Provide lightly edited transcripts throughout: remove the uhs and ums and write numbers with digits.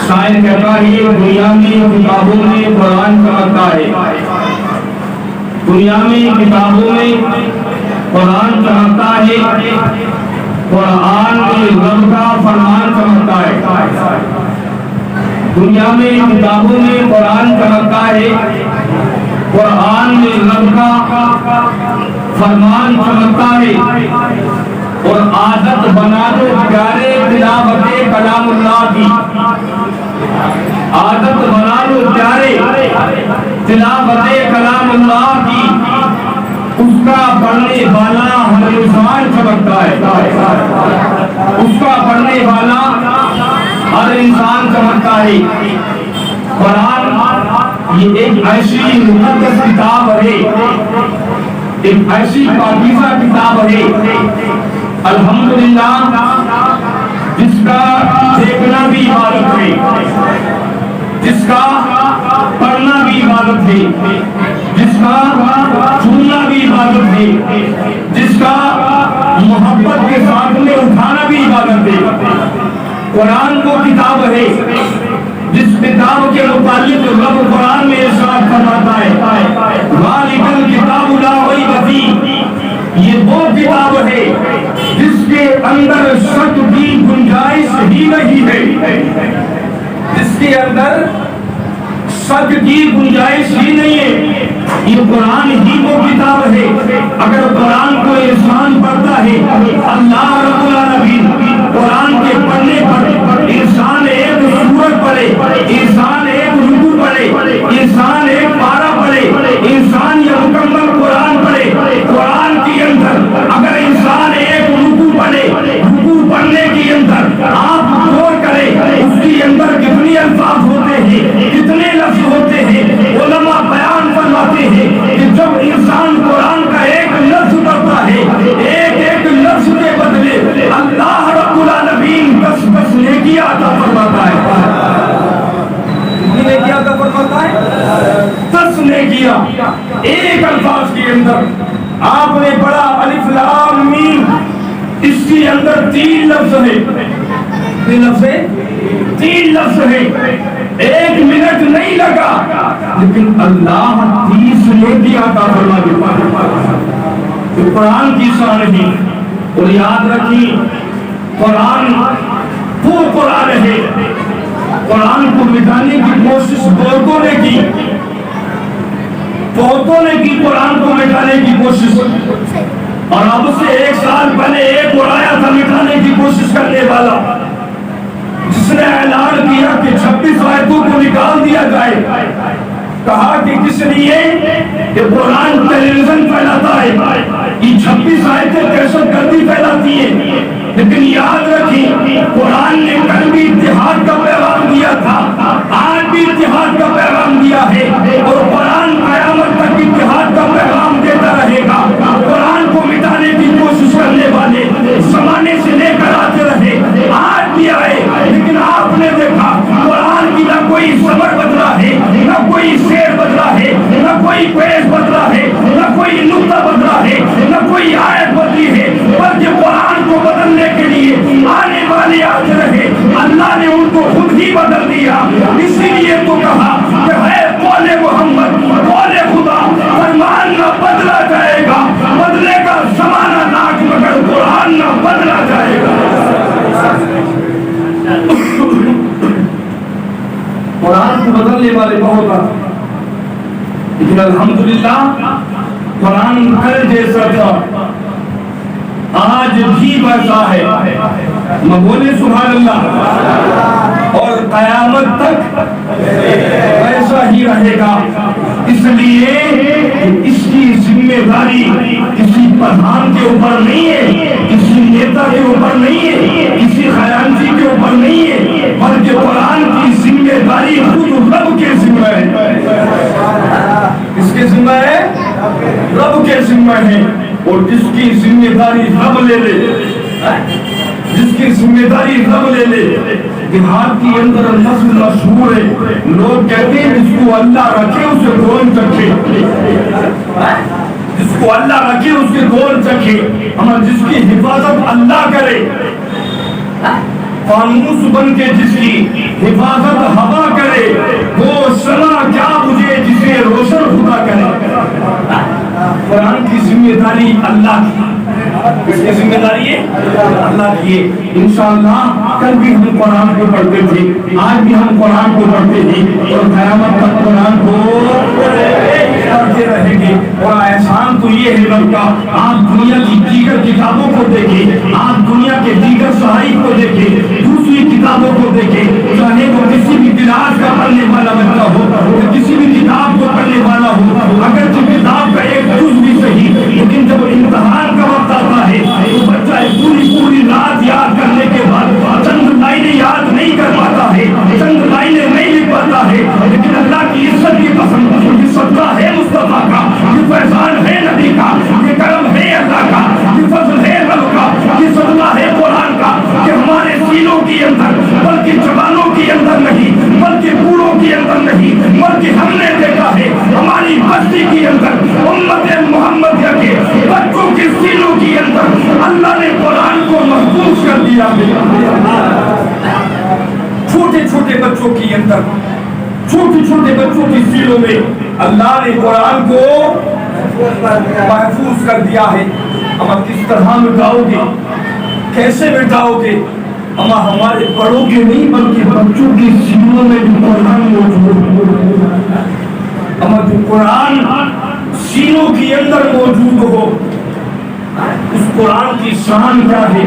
شاعر کہتا ہے دنیا میں کتابوں میں قرآن چمکتا ہے، دنیا میں کتابوں میں قرآن چمکتا ہے، قرآن میں رب کا فرمان چمکتا ہے۔ دنیا میں کتابوں میں قرآن چمکتا ہے، قرآن میں رب کا فرمان چمکتا ہے، اور عادت بنا دو پیارے تلاوت کلام اللہ کی، عادت بنا دو پیارے تلاوت کلام اللہ کی، اس کا پڑھنے والا ہر انسان چمکتا ہے، اس کا پڑھنے والا ہر انسان چمکتا ہے۔ قرآن یہ ایک ایسی مقدس کتاب ہے، ایک ایسی پاکیزہ کتاب ہے الحمدللہ، جس کا دیکھنا بھی عبادت ہے، جس کا پڑھنا بھی عبادت ہے، جس کا سننا بھی عبادت ہے، جس کا محبت کے ساتھ میں اٹھانا بھی عبادت ہے۔ قرآن وہ کتاب ہے جس کتاب کے متعلق رب قرآن میں ارشاد فرماتا ہے ذالک الکتاب لا ریب فیہ، یہ وہ کتاب ہے جس کے اندر شک کی گنجائش ہی نہیں ہے، جس کے اندر شک کی گنجائش ہی نہیں ہے۔ یہ قرآن ہی وہ کتاب ہے، اگر قرآن کو انسان پڑھتا ہے، اللہ رب العالمین قرآن کے پڑھنے پر انسان ایک سورت پڑھے، انسان ایک رکوع پڑھے، انسان ایک پارہ پڑھے، انسان یہ مکمل قرآن پڑھے، قرآن کے اندر اگر انسان ایک رکوع پڑھے، رکوع پڑھنے کے اندر آپ غور کریں اس کے اندر کتنے الفاظ ہوتے ہیں، کتنے لفظ ہوتے ہیں۔ علماء بیان فرماتے ہیں کہ جب انسان قرآن کا ایک لفظ پڑھتا ہے، ایک ایک لفظ کے بدلے اللہ رب العالمین 10 نیکی عطا فرماتا ہے، کتنی نیکی عطا فرماتا ہے؟ 10 نیکیاں ایک الفاظ کے اندر۔ آپ نے پڑھا الف لام میم، اس کے اندر 3 لفظ ہیں، 3 لفظ ہیں، 1 منٹ نہیں لگا لیکن اللہ 30 نیکی عطا فرما دیتا ہے۔ قرآن کی شان ہے، اور یاد رکھیں قرآن وہ قرآن ہے، قرآن کو مٹانے کی کوشش بہتوں نے کی، بہتوں نے کی قرآن کو مٹانے کی کوشش، اور اب سے 1 سال پہلے ایک اور آیا تھا مٹانے کی کوشش کرنے والا، جس نے اعلان کیا کہ 26 آیتوں کو نکال دیا جائے۔ کہا کہ کس لیے؟ کہ قرآن ٹیلی ویژن پھیلاتا ہے، یہ 26 آیتیں دہشت گردی پھیلاتی ہیں۔ لیکن یاد رکھیں قرآن نے کل بھی اتحاد کا پیغام دیا تھا، آج بھی اتحاد کا پیغام دیا ہے، اور قرآن قیامت تک اتحاد کا پیغام دیتا رہے گا۔ قرآن کو مٹانے کی کوشش کرنے والے زمانے سے لے کر آتے رہے، آج بھی آئے، لیکن آپ نے دیکھا قرآن کی نہ کوئی صبر بدلا ہے، نہ کوئی شعر بدلا ہے، نہ کوئی پیش بدلا ہے، نہ کوئی نقطہ بدلا ہے، نہ کوئی آیت بدلی ہے، بلکہ قرآن کو بدلنے کے لیے آنے والے آتے رہے، اللہ نے ان کو خود ہی بدل دیا۔ اسی لیے تو کہا کہ ہے قول محمد، قول خدا، فرمان نہ بدلا جائے گا، بدلے گا زمانہ ناک مگر قرآن نہ بدلا جائے گا۔ قرآن کو بدلنے والے بہت آتے، لیکن الحمدللہ قرآن کل جیسا تھا آج بھی ویسا ہے، بولے سبحان اللہ، اور قیامت تک ویسا ہی رہے گا۔ اس لیے اس کی ذمہ داری کسی پردھان کے اوپر نہیں ہے، کسی نیتا کے اوپر نہیں ہے، کسی خزانچی کے اوپر نہیں ہے، بلکہ قرآن کی ذمہ داری خود رب کے ذمہ ہے۔ کس کے ذمہ ہے؟ رب کے ذمہ ہے، اور جس کی ذمہ داری رب لے لے، جس کی ذمہ داری رب لے لے۔ دیہات کے اندر نسل مشہور ہے، لوگ کہتے ہیں جس کو اللہ رکھے اسے کون چکھے، جس کو اللہ رکھے اسے کون چکھے، ہم جس کی حفاظت اللہ کرے، فانوس بن کے جس کی حفاظت ہوا کرے وہ شمع کیا بجھے جسے روشن خدا کرے. قرآن کی ذمہ داری اللہ کی. کس کی ذمہ داری ہے؟ اللہ کی ہے. انشاءاللہ کل بھی ہم قرآن کو پڑھتے تھے, آج بھی ہم قرآن کو پڑھتے ہیں اور قیامت تک قرآن کو پڑھتے رہیں گے. اور احسان تو یہ ہے رب کا, آپ دنیا کی دیگر کتابوں کو دیکھیں, آپ دنیا کے دیگر صحائف کو دیکھیں, دوسری کتابوں کو دیکھیں, چاہے وہ کسی بھی کلاس کا پڑھنے والا بچہ ہو, کسی بھی کتاب کو پڑھنے والا ہو, اگر جو کتاب کا ایک جز بھی صحیح, لیکن جب امتحان کا وقت آتا ہے تو بچہ پوری رات یاد کرنے کے بعد چند لائنیں یاد نہیں کر پاتا ہے, چند لائنیں نہیں لکھ پاتا ہے. لیکن اللہ کی عزت کی قسم, یہ صدقہ ہے مصطفیٰ کا, یہ فیضان ہے نبی کا, یہ کرم ہے اللہ کا, یہ فضل ہے رب کا, یہ صدقہ ہے قرآن کا کہ ہمارے سینوں کے اندر, بلکہ زبانوں کے اندر نہیں, بلکہ بوڑھوں کے اندر نہیں, بلکہ ہم نے دیکھا ہے ہماری بستی کے اندر امت محمدیہ کے بچوں کے سینوں کے اندر اللہ نے قرآن کو محفوظ کر دیا ہے. چھوٹے چھوٹے بچوں کے اندر, چھوٹے چھوٹے بچوں کی سینوں میں اللہ نے قرآن کو محفوظ کر دیا ہے. ہم کس طرح مٹاؤ گے, کیسے مٹاؤ گے؟ ہمارے بڑوں کے نہیں بلکہ بچوں کی سینوں میں جو قرآن موجود ہے, ہمارا جو قرآن سینوں کے اندر موجود ہو, اس قرآن کی شان کیا ہے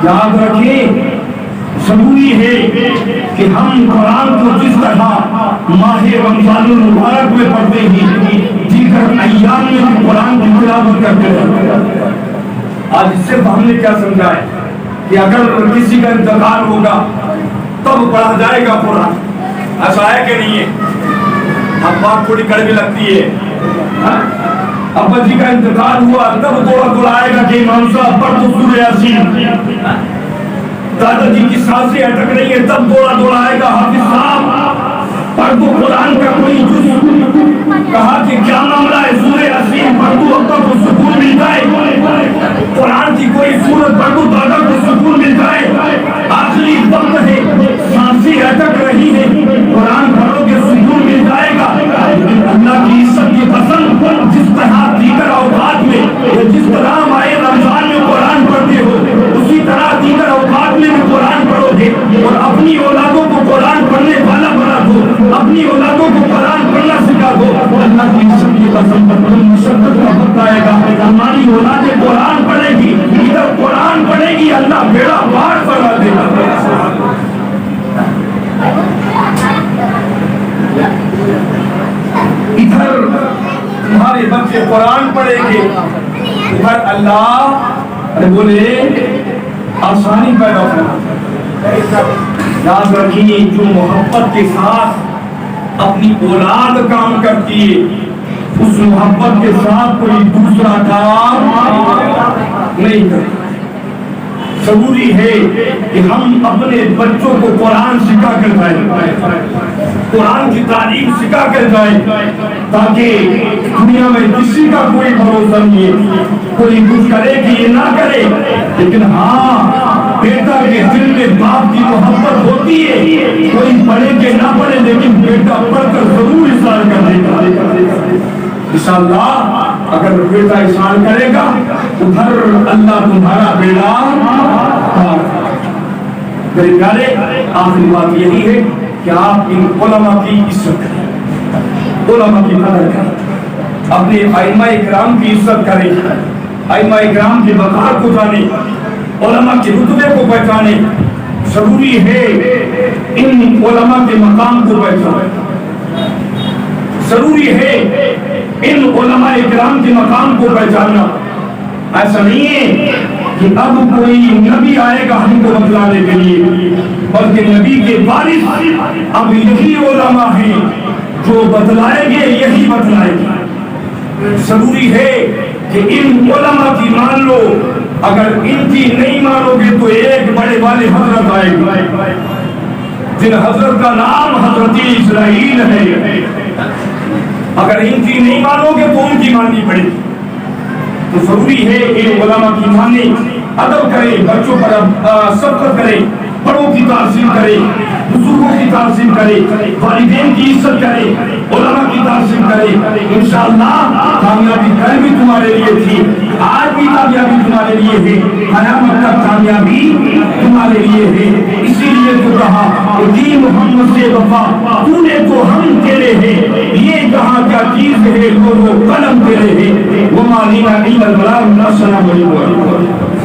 یاد رکھیں. ضروری ہے کہ ہم قرآن کو جس طرح ماہ رمضان المبارک میں پڑھتے ہیں, دیگر ایام میں بھی قرآن کی تلاوت کرتے ہیں. آج صرف ہم نے کیا سمجھا ہے کہ اگر کسی کا انتقال ہوگا تب پڑھا جائے گا قرآن. ایسا ہے کہ نہیں ہے؟ اب بات تھوڑی کڑوی لگتی ہے. ابا جی کا انتقال ہوا تب دوڑا آئے گا کہ امام صاحب پڑھ تو سورہ یاسین. دادا جی کی سانسیں اٹک رہی ہیں تب دوڑا آئے گا حافظ صاحب پڑھ تو قرآن کا کوئی جز. کہا کہ کیا معاملہ ہے سورہ یاسین پڑھ تو ابا کو سکون مل جائے, قرآن کی کوئی سورت پڑھ تو دادا کو سکون مل جائے. آخری وقت ہے, سانسیں اٹک رہی ہیں, قرآن پڑھو گے سکون مل جائے گا. اللہ کی عزت کی قسم, جس طرح دیگر اوقات میں جس طرح ماہ رمضان میں قرآن پڑھتے ہو اسی طرح دیگر اوقات میں بھی قرآن پڑھو گے اور اپنی اولادوں کو قرآن پڑھنے والا بنا دو, اپنی اولادوں کو قرآن پڑھنا سکھا دو. اللہ کی عزت کی قسم پر مشقت کا وقت آئے گا, ہماری اولادیں قرآن پڑھے گی, ادھر قرآن پڑھے گی, اللہ بیڑا پار کرا دے گا. ادھر تمہارے بچے قرآن پڑھیں گے, ادھر اللہ بولے آسانی پیدا کرنا. یاد رکھیے جو محبت کے ساتھ اپنی اولاد کام کرتی ہے اس محبت کے ساتھ کوئی دوسرا کام نہیں کرتا. ضروری ہے کہ ہم اپنے بچوں کو قرآن سکھا کر جائیں, قرآن کی تعلیم سکھا کر جائیں, تاکہ دنیا میں کسی کا کوئی بھروسہ نہیں ہے. کوئی کچھ کرے کہ یہ نہ کرے, لیکن ہاں بیٹا کے دل میں باپ کی محبت ہوتی ہے. کوئی پڑھے کہ نہ پڑھے لیکن بیٹا پڑھ کر ضرور احسان کر دے گا. انشاءاللہ اگر بیٹا احسان کرے گا ادھر اللہ تمہارا بیڑا. میرے پیارے آخری بات یہی ہے کہ آپ ان علماء کی عزت کریں, علماء کی قدر کریں, اپنے ائمہ اکرام کی عزت کریں, ائمہ اکرام کے وقار کو جانیں, علماء کے رتبے کو پہچانیں. ضروری ہے ان علماء کے مقام کو پہچانیں, ضروری ہے ان علماء اکرام کے مقام کو پہچاننا. ایسا نہیں ہے کہ اب کوئی نبی آئے گا ہم کو بتلانے کے لیے, بلکہ نبی کے وارث اب یہی علماء ہیں جو بتلائیں گے, یہی بتلائیں گے. ضروری ہے کہ ان علماء کی مان لو, اگر ان کی نہیں مانو گے تو ایک بڑے والے حضرت آئے گا جن حضرت کا نام حضرت اسرائیل ہے. اگر ان کی نہیں مانو گے تو ان کی ماننی پڑے گی. تو ضروری ہے کہ علماء کی مانیں, ادب کریں, بچوں پر شفقت کریں, تعظیم کرے، بزرگوں کی تعظیم کرے، والدین کی عزت کرے، علماء کی تعظیم کرے، انشاءاللہ کامیابی کل بھی تمہارے لیے تھی، آج بھی کامیابی تمہارے لیے ہے، قیامت تک کامیابی تمہارے لیے ہے۔ اسی لیے تو کہا کہ دین محمد سے وفا تو نے تو ہم تیرے ہیں، یہ کہاں کیا چیز ہے وہ قلم تیرے ہیں۔ وما لینا الا البلاغ۔ السلام علیکم۔